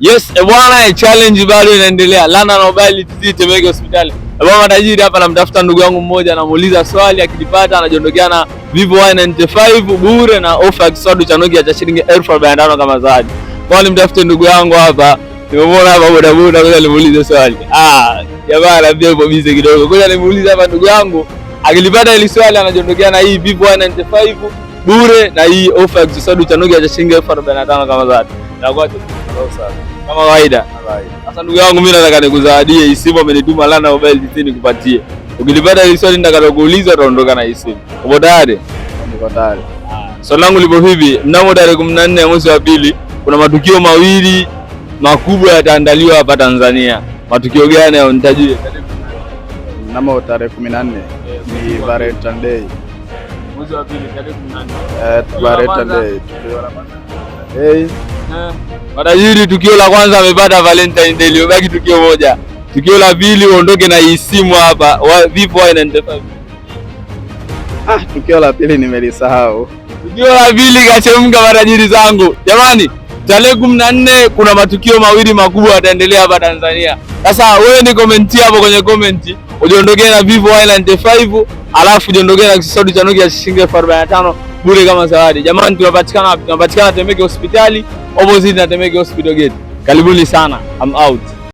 Yes, bwana, challenge bado inaendelea. Lana Mobile TZ Temeke Hospitali. Bwana tajiri hapa namtafuta ndugu yangu mmoja, namuuliza swali, akilipata anajiondokea na Vivo Y95 bure na ofa ya kiswadu cha Nokia cha shilingi 1045 kama zawadi. Kwa nimtafute ndugu yangu hapa. Nimemwona hapa boda boda, ngoja nimuulize swali. Jamaa anambia yupo busy kidogo. Ngoja nimuulize hapa ndugu yangu, akilipata ile swali anajiondokea na hii Vivo Y95 bure na hii ofa ya kiswadu cha Nokia cha shilingi 1045 kama zawadi. Na kwa kama kawaida. Sasa ndugu yangu, mimi nataka nikuzawadie hii simu, amenituma Lana Mobile TZ nikupatie. Ukilipata hili swali nitakalokuuliza utaondoka na hii simu. Uko tayari? Niko tayari. Swali langu lipo hivi, mnamo tarehe 14 ya mwezi wa pili kuna matukio mawili makubwa yataandaliwa hapa Tanzania. Matukio gani hayo nitajie? Mnamo tarehe 14 ni Valentine Day. Mwezi wa pili tarehe 14. Valentine Day. Matajiri, tukio la kwanza amepata Valentine Day, liobaki tukio moja. Tukio la pili uondoke na hii simu hapa Vivo Y95. Tukio la pili nimelisahau. Tukio la pili kachemka matajiri zangu. Jamani, tarehe 14 kuna matukio mawili makubwa yataendelea hapa Tanzania. Sasa wewe ni comment hapo kwenye comment, ujiondokee na Vivo Y95, alafu ujiondokee na kiswadu cha Nokia shilingi 1045 bure kama zawadi. Jamani, tunapatikana wapi? Tunapatikana Temeke Hospitali, opposite na Temeke Hospital Gate. Karibuni sana. I'm out.